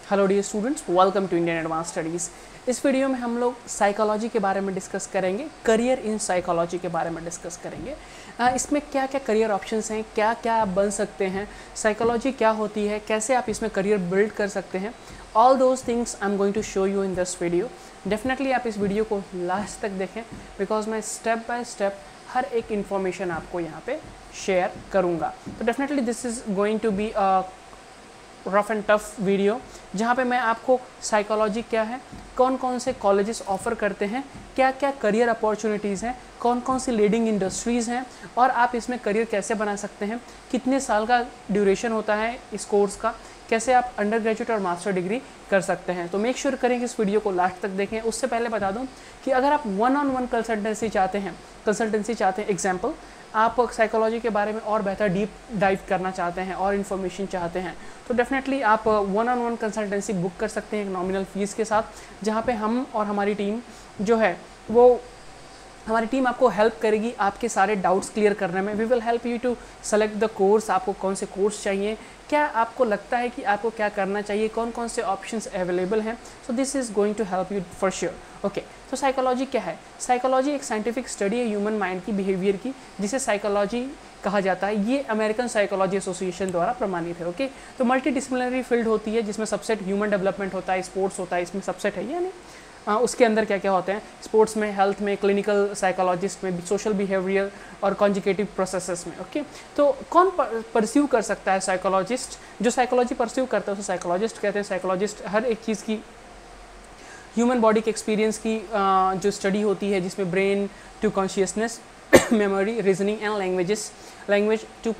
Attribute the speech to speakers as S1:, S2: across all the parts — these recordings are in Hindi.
S1: Hello dear students, welcome to Indian advance studies. इस वीडियो में हम लोग साइकोलॉजी के बारे में डिस्कस करेंगे, करियर इन साइकोलॉजी के बारे में डिस्कस करेंगे। इसमें क्या क्या करियर ऑप्शंस हैं, क्या क्या आप बन सकते हैं, साइकोलॉजी क्या होती है, कैसे आप इसमें करियर बिल्ड कर सकते हैं। All those things I am going to show you in this video. Definitely आप इस वीडियो को लास्ट तक देखें बिकॉज मैं स्टेप बाय स्टेप हर एक इन्फॉर्मेशन आपको यहाँ पे शेयर करूँगा। तो definitely this is going to be rough and tough video जहाँ पे मैं आपको साइकोलॉजी क्या है, कौन कौन से कॉलेजेस ऑफ़र करते हैं, क्या क्या करियर अपॉर्चुनिटीज़ हैं, कौन कौन सी लीडिंग इंडस्ट्रीज़ हैं और आप इसमें करियर कैसे बना सकते हैं, कितने साल का ड्यूरेशन होता है इस कोर्स का, कैसे आप अंडर ग्रेजुएट और मास्टर डिग्री कर सकते हैं। तो मेक श्योर करें कि इस वीडियो को लास्ट तक देखें। उससे पहले बता दूं कि अगर आप वन ऑन वन कंसल्टेंसी चाहते हैं, एग्जाम्पल आप साइकोलॉजी के बारे में और बेहतर डीप डाइव करना चाहते हैं और इन्फॉर्मेशन चाहते हैं, तो डेफिनेटली आप one on one consultancy book कर सकते हैं एक नॉमिनल फ़ीस के साथ, जहाँ पे हम और हमारी टीम जो है वो हमारी टीम आपको हेल्प करेगी आपके सारे डाउट्स क्लियर करने में। We will help you to select the course, आपको कौन से कोर्स चाहिए, क्या आपको लगता है कि आपको क्या करना चाहिए, कौन कौन से ऑप्शंस अवेलेबल हैं। So this is going to help you for sure. Okay, तो साइकोलॉजी क्या है? साइकोलॉजी एक साइंटिफिक स्टडी है ह्यूमन माइंड की बिहेवियर की, जिसे साइकोलॉजी कहा जाता है। ये अमेरिकन साइकोलॉजी एसोसिएशन द्वारा प्रमाणित है। ओके, तो मल्टी डिसिप्लिनरी फील्ड होती है जिसमें सबसेट ह्यूमन डेवलपमेंट होता है, स्पोर्ट्स होता है, इसमें सबसेट है यानी उसके अंदर क्या क्या होते हैं, स्पोर्ट्स में, हेल्थ में, क्लिनिकल साइकोलॉजिस्ट में, सोशल बिहेवियर और कॉन्जिकेटिव प्रोसेसेस में। ओके, तो कौन परस्यू कर सकता है? साइकोलॉजिस्ट। जो साइकोलॉजी परस्यू करता है उसे साइकोलॉजिस्ट कहते हैं। साइकोलॉजिस्ट हर एक चीज़ की, ह्यूमन बॉडी के एक्सपीरियंस की जो स्टडी होती है, जिसमें brain to consciousness, memory, reasoning and language to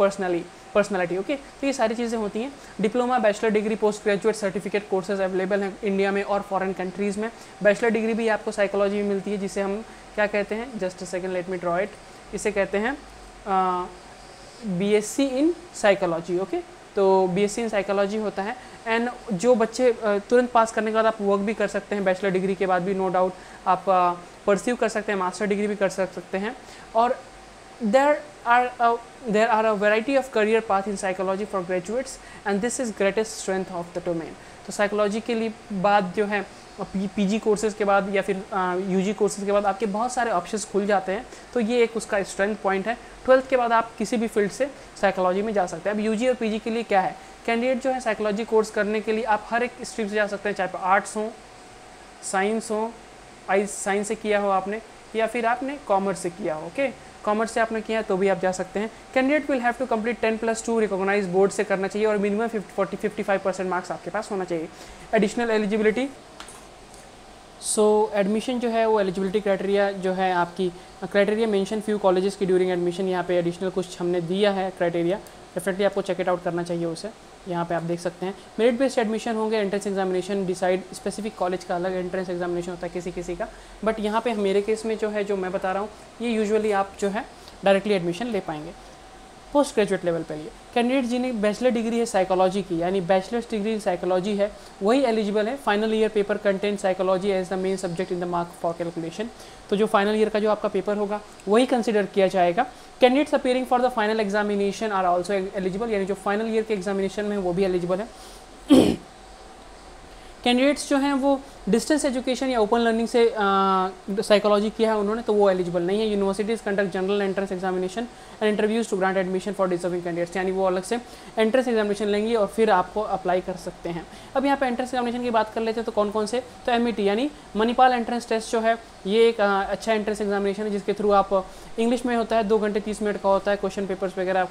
S1: personality. Okay, तो ये सारी चीज़ें होती हैं। Diploma, bachelor degree, post graduate certificate courses available हैं इंडिया में और फॉरेन कंट्रीज़ में। बैचलर डिग्री भी आपको साइकोलॉजी में मिलती है, जिसे हम क्या कहते हैं, just a second let me draw it, इसे कहते हैं बीएससी इन साइकोलॉजी। ओके, तो बीएससी इन साइकोलॉजी होता है। एंड जो बच्चे तुरंत पास करने के बाद आप वर्क भी कर सकते हैं, बैचलर डिग्री के बाद भी नो डाउट आप परस्यू कर सकते हैं, मास्टर डिग्री भी कर सकते हैं। और there are a variety of career path in psychology for graduates and this is greatest strength of the domain। तो साइकोलॉजी के लिए बाद जो है पीजी कोर्सेज के बाद या फिर यूजी कोर्सेज के बाद आपके बहुत सारे ऑप्शंस खुल जाते हैं, तो ये एक उसका स्ट्रेंथ पॉइंट है। 12th के बाद आप किसी भी फील्ड से साइकोलॉजी में जा सकते हैं। अब यूजी और पीजी के लिए क्या है, कैंडिडेट जो है साइकोलॉजी कोर्स करने के लिए आप हर एक स्ट्रीम से जा सकते हैं, चाहे आर्ट्स हो, साइंस हो, साइंस से किया हो आपने या फिर आपने कॉमर्स से किया हो। ओके, कॉमर्स से आपने किया है तो भी आप जा सकते हैं। Candidate will have to complete 10+2 recognise board से करना चाहिए और मिनिमम 55% मार्क्स आपके पास होना चाहिए। एडिशनल एलिजिबिलिटी, सो एडमिशन जो है वो एलिजिबिलिटी क्राइटेरिया जो है आपकी क्राइटेरिया मेंशन फ्यू कॉलेजेस की ड्यूरिंग एडमिशन, यहाँ पे एडिशनल कुछ हमने दिया है क्राइटेरिया, डेफिनेटली आपको चेक इट आउट करना चाहिए उसे। यहाँ पे आप देख सकते हैं मेरिट बेस्ड एडमिशन होंगे, entrance examination decide, specific college का अलग एंट्रेंस एग्जामिनेशन होता है किसी किसी का, बट यहाँ पे मेरे केस में जो है जो मैं बता रहा हूँ ये यूजुअली आप जो है डायरेक्टली एडमिशन ले पाएंगे। पोस्ट ग्रेजुएट लेवल पे लिए कैंडिडेट जिन्हें बैचलर डिग्री है साइकोलॉजी की, यानी बैचलर्स डिग्री साइकोलॉजी है, वही एलिजिबल है। Final year paper content psychology as the main subject in the mark for calculation. तो जो फाइनल ईयर का जो आपका पेपर होगा वही कंसिडर किया जाएगा। Candidates appearing for the final examination are also eligible, यानी जो फाइनल ईयर के एग्जामिनेशन में वो भी एलिजिबल है। कैंडिडेट्स जो हैं वो डिस्टेंस एजुकेशन या ओपन लर्निंग से साइकोलॉजी किया है उन्होंने, तो वो एलिजिबल नहीं है। Universities conduct general entrance examination and interviews to grant admission for deserving candidates, यानी वो अलग से एंट्रेंस एग्जामिनेशन लेंगी और फिर आपको अप्लाई कर सकते हैं। अब यहाँ पे एंट्रेंस एग्जामिनेशन की बात कर लेते हैं तो कौन कौन से, तो MET यानी मणिपाल एंट्रेंस टेस्ट जो है ये एक अच्छा एंट्रेंस एग्जामिनेशन है, जिसके थ्रू आप इंग्लिश में होता है, 2 घंटे 30 मिनट का होता है। क्वेश्चन पेपर्स वगैरह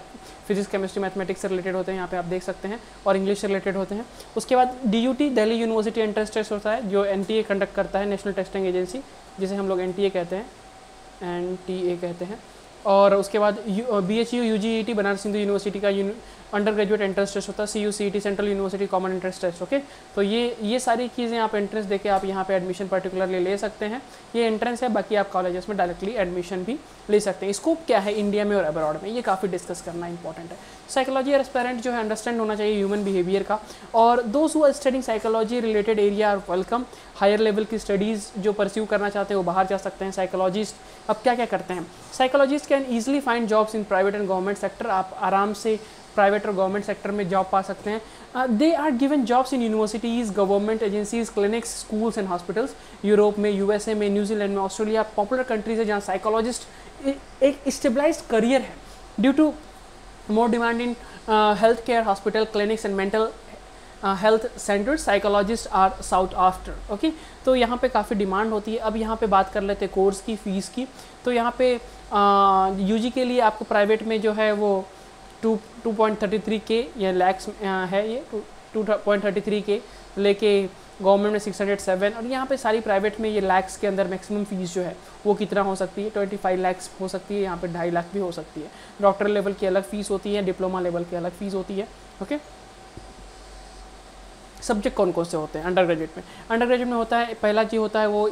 S1: फिजिक्स, केमिस्ट्री, मैथमेटिक्स से रिलेटेड होते हैं, यहाँ पे आप देख सकते हैं, और इंग्लिश से रिलेटेड होते हैं। उसके बाद DUT Delhi university entrance test होता है, जो NTA कंडक्ट करता है, नेशनल टेस्टिंग एजेंसी, जिसे हम लोग NTA कहते हैं। और उसके बाद BHU UGET Banaras Hindu university का अंडर ग्रेजुएट एंट्रेंस टेस्ट होता है, CUCET central university common entrance test. Okay, तो ये सारी चीज़ें आप एंट्रेंस देके आप यहाँ पे एडमिशन पर्टिकुलरली ले सकते हैं। ये एंट्रेंस है, बाकी आप कॉलेजेस में डायरेक्टली एडमिशन भी ले सकते हैं। स्कोप क्या है इंडिया में और अब्रॉड में, ये काफ़ी डिस्कस करना इंपॉर्टेंट है। साइकोलॉजी एस्पिरेंट जो है अंडरस्टैंड होना चाहिए ह्यूमन बिहेवियर का, और those who are studying psychology related area are welcome. Higher level की स्टडीज़ जो परस्यू करना चाहते हैं वो बाहर जा सकते हैं। साइकोलॉजिस्ट अब क्या क्या करते हैं, psychologist can easily find jobs in private and government sector. आप आराम से प्राइवेट और गवर्नमेंट सेक्टर में जॉब पा सकते हैं। They are given jobs in universities, government agencies, clinics, schools and hospitals. Europe में, यूएसए में, न्यूजीलैंड में, ऑस्ट्रेलिया पॉपुलर कंट्रीज है जहाँ साइकोलॉजिस्ट एक स्टेबलाइज्ड करियर है due to more demand in healthcare, hospital, clinics and mental health centers. Psychologists are sought after. Okay, तो यहाँ पे काफ़ी डिमांड होती है। अब यहाँ पे बात कर लेते हैं कोर्स की, फ़ीस की। तो यहाँ पे यूजी के लिए आपको प्राइवेट में जो है वो 2.33 के या लैक्स है, ये 2.33 के लेके गवर्नमेंट में 607, और यहाँ पे सारी प्राइवेट में ये लैक्स के अंदर मैक्सिमम फीस जो है वो कितना हो सकती है, 25 लैक्स हो सकती है, यहाँ पे 2.5 लाख भी हो सकती है। डॉक्टर लेवल की अलग फीस होती है, डिप्लोमा लेवल की अलग फीस होती है। ओके, सब्जेक्ट कौन कौन से होते हैं अंडर ग्रेजुएट में? अंडर ग्रेजुएट में होता है, पहला जी होता है वो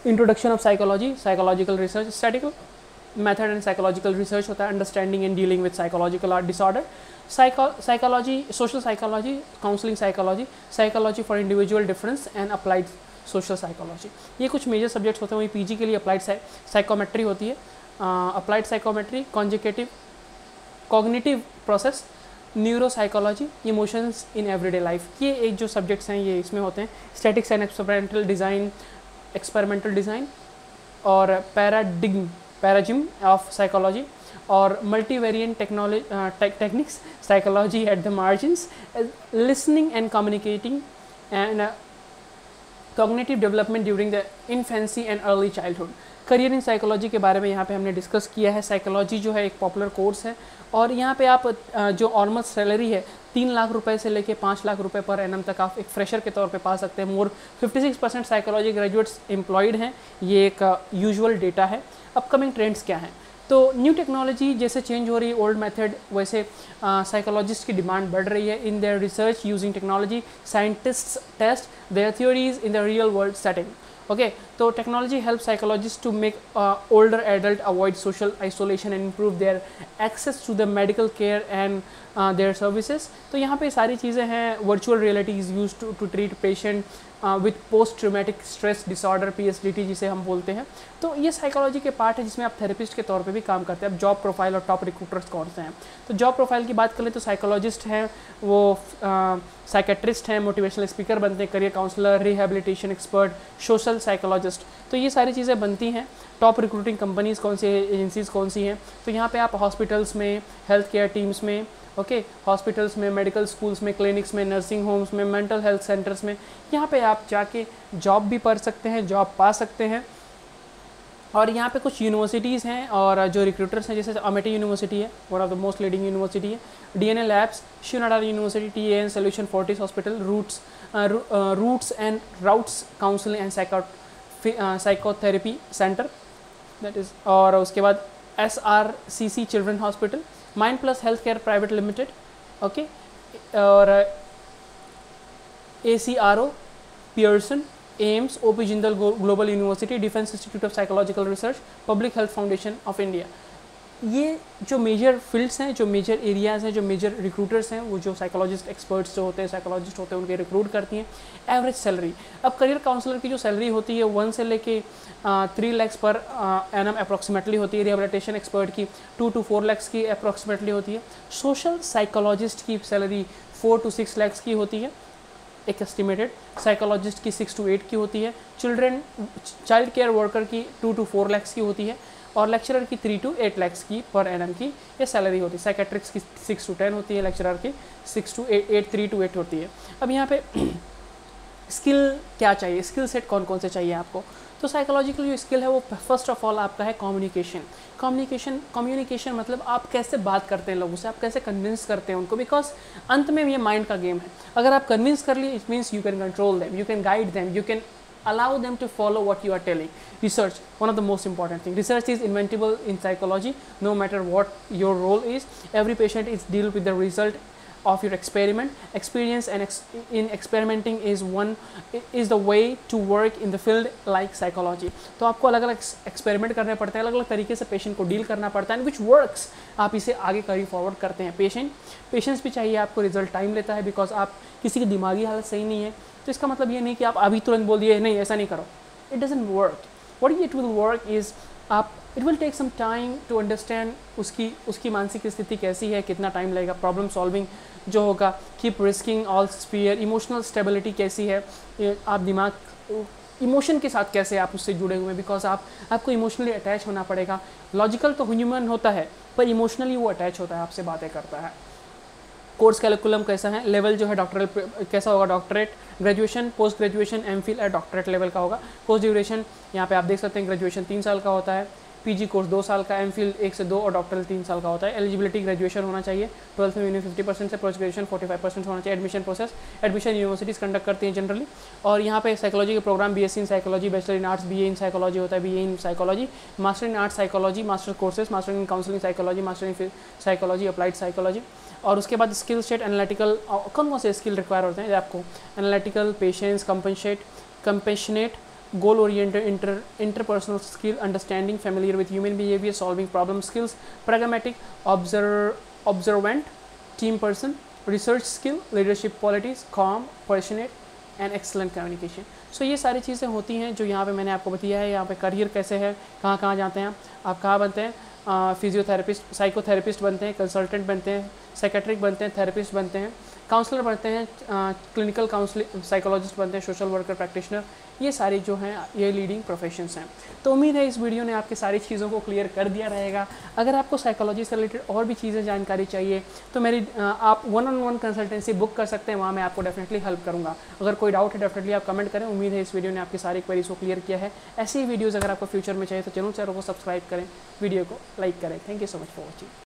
S1: introduction of psychology, psychological research, statistical method and psychological research होता है, understanding and dealing with psychological disorder, psychology, social psychology, counselling psychology, psychology for individual difference and applied social psychology. ये कुछ मेजर सब्जेक्ट्स होते हैं। वही पीजी के लिए अप्लाइड साइकोमेट्री होती है, applied psychometry, consecutive cognitive process, neuro psychology, emotions in everyday life, ये एक जो सब्जेक्ट्स हैं ये इसमें होते हैं। स्टैटिक्स एंड एक्सपेरिमेंटल डिज़ाइन और पैराजिम ऑफ साइकोलॉजी और multivariate techniques, psychology at the margins, listening and communicating and cognitive development during the infancy and early childhood. Career in psychology के बारे में यहाँ पे हमने डिस्कस किया है। साइकोलॉजी जो है एक पॉपुलर कोर्स है और यहाँ पे आप जो नॉर्मल सैलरी है 3 लाख रुपए से लेके 5 लाख रुपए पर एनम तक आप एक फ्रेशर के तौर पे पा सकते हैं। मोर 56% साइकोलॉजी ग्रेजुएट्स एम्प्लॉयड हैं, ये एक यूजुअल डेटा है। अपकमिंग ट्रेंड्स क्या हैं? तो न्यू टेक्नोलॉजी जैसे चेंज हो रही है, ओल्ड मेथड, वैसे साइकोलॉजिस्ट की डिमांड बढ़ रही है। In their research using technology, scientists test their theories in the real world setting. Okay, तो technology help psychologist to make older adult avoid social isolation and improve their access to the medical care and their services. तो यहाँ पे सारी चीज़ें हैं। Virtual reality is use to treat patient with post traumatic stress disorder, PSDT जिसे हम बोलते हैं। तो ये साइकोलॉजी के पार्ट है जिसमें आप थेरेपिस्ट के तौर पे भी काम करते हैं। अब जॉब प्रोफाइल और टॉप रिक्रूटर्स कौन से हैं? तो जॉब प्रोफाइल की बात करें तो साइकोलॉजिस्ट हैं, वो साइकेट्रिस्ट हैं, मोटिवेशनल स्पीकर बनते हैं, career counsellor, rehabilitation expert, social psychologist, तो ये सारी चीज़ें बनती हैं। टॉप रिक्रूटिंग कंपनीज़ कौन सी, एजेंसीज़ कौन सी हैं? तो यहाँ पे आप हॉस्पिटल्स में, हेल्थ केयर टीम्स में, ओके, हॉस्पिटल्स में, मेडिकल स्कूल्स में, क्लिनिक्स में, नर्सिंग होम्स में, मेंटल हेल्थ सेंटर्स में, यहाँ पे आप जाके जॉब भी पढ़ सकते हैं, जॉब पा सकते हैं। और यहाँ पे कुछ यूनिवर्सिटीज़ हैं और जो रिक्रूटर्स हैं, जैसे अमेठी यूनिवर्सिटी है, one of the most leading university है, DNA labs, शिवनाडा university, TAN solution, Fortis hospital, roots and routes counselling and psychotherapy centre, that is, और उसके बाद SRCC children hospital, mind plus health care private limited, okay, और ACRO, Pearson, AIIMS, OP Jindal global university, defence institute of psychological research, public health foundation of India. ये जो मेजर फील्ड्स हैं, जो मेजर एरियाज़ हैं, जो मेजर रिक्रूटर्स हैं, वो जो साइकोलॉजिस्ट एक्सपर्ट्स जो होते हैं, साइकोलॉजिस्ट होते हैं, उनके रिक्रूट करती हैं। एवरेज सैलरी, अब करियर काउंसलर की जो सैलरी होती है 1 से लेके 3 लाख पर एनम अप्रॉक्सीमेटली होती है। रिहेबिलिटेशन एक्सपर्ट की 2 to 4 लाख की अप्रॉक्सीमेटली होती है। सोशल साइकोलॉजिस्ट की सैलरी 4 to 6 लाख की होती है एक एस्टिमेटेड। साइकोलॉजिस्ट की 6 to 8 की होती है। चाइल्ड केयर वर्कर की 2 to 4 लाख की होती है और लेक्चरर की 3 to 8 लाख की पर एनम की ये सैलरी होती है। साइकेट्रिक्स की 6 to 10 होती है, लेक्चरर की 3 to 8 होती है। अब यहाँ पे स्किल क्या चाहिए, स्किल सेट कौन कौन से चाहिए आपको? तो साइकोलॉजिकल जो स्किल है वो फर्स्ट ऑफ ऑल आपका है कम्युनिकेशन मतलब आप कैसे बात करते हैं लोगों से, आप कैसे कन्विंस करते हैं उनको, बिकॉज अंत में ये माइंड का गेम है। अगर आप कन्विंस कर लिए, it means you can control them, you can guide them, you can allow them to follow what you are telling. Research, one of the most important thing. Research is inventable in psychology, no matter what your role is. Every patient is deal with the result of your experiment. Experience and in experimenting is the way to work in the field like psychology. तो आपको अलग अलग एक्सपेरिमेंट करने पड़ते हैं, अलग अलग तरीके से पेशेंट को डील करना पड़ता है, which works आप इसे आगे कैरी फॉरवर्ड करते हैं। पेशेंस भी चाहिए आपको, रिजल्ट टाइम लेता है, बिकॉज आप किसी की दिमागी हालत सही नहीं है तो इसका मतलब ये नहीं कि आप अभी तुरंत बोल दिए नहीं ऐसा नहीं करो, it doesn't work. What it will work is आप it will take some time to understand उसकी मानसिक स्थिति कैसी है, कितना टाइम लगेगा, प्रॉब्लम सॉल्विंग जो होगा, keep risking all spear, emotional stability कैसी है, आप दिमाग इमोशन के साथ कैसे आप उससे जुड़े हुए हैं, बिकॉज आपको इमोशनली अटैच होना पड़ेगा। लॉजिकल तो ह्यूमन होता है पर इमोशनली वो अटैच होता है, आपसे बातें करता है। कोर्स कैरिकुलम कैसा है, लेवल जो है डॉक्टरल कैसा होगा, doctorate, graduation, post graduation, MPhil और डॉक्टरेट लेवल का होगा। कोर्स ड्यूरेशन यहाँ पे आप देख सकते हैं, ग्रेजुएशन 3 साल का होता है, पीजी कोर्स 2 साल का, एमफिल 1 से 2 और डॉक्टरल 3 साल का होता है। एलिजिबिलिटी ग्रेजुएशन होना चाहिए, 12th में मिनिमम 50% से, पोस्ट ग्रेजुएशन 45% होना चाहिए। Admission process, admission universities conduct करती हैं जनरली। और यहाँ पे साइकोलॉजी के programme BSc in psychology, bachelor in arts, BA in psychology होता है, BA in psychology, master in arts psychology, master courses, master in counselling psychology, master in psychology, applied psychology. और उसके बाद स्किल सेट, एनालिटिकल, कौन कौन से स्किल रिक्वायर होते हैं आपको, analytical, patience, compassionate, goal oriented, interpersonal skill, understanding, familiar with human behavior, solving problem skills, pragmatic, observant, team person, research skill, leadership qualities, calm, passionate and excellent communication। सो ये सारी चीज़ें होती हैं जो यहाँ पे मैंने आपको बताया है। यहाँ पे करियर कैसे है, कहाँ कहाँ जाते हैं आप, कहाँ बनते हैं, फिजियोथेरेपिस्ट, साइकोथेरेपिस्ट बनते हैं, कंसल्टेंट बनते हैं, साइकेट्रिक बनते हैं, थेरेपिस्ट बनते हैं, काउंसलर बनते हैं, क्लिनिकल काउंसलिंग साइकोलॉजिस्ट बनते हैं, सोशल वर्कर, प्रैक्टिशनर, ये सारी जो हैं ये लीडिंग प्रोफेशंस हैं। तो उम्मीद है इस वीडियो ने आपकी सारी चीज़ों को क्लियर कर दिया रहेगा। अगर आपको साइकोलॉजी से रिलेटेड और भी चीज़ें जानकारी चाहिए तो मेरी आप 1-on-1 कंसल्टेंसी बुक कर सकते हैं, वहाँ मैं आपको डेफिनेटली हेल्प करूँगा। अगर कोई डाउट है डेफिनेटली आप कमेंट करें। उम्मीद है इस वीडियो ने आपकी सारी क्वेरीज को क्लियर किया है। ऐसी ही वीडियोज़ अगर आपको फ्यूचर में चाहिए तो चैनल को सब्सक्राइब करें, वीडियो को लाइक करें। Thank you so much for watching.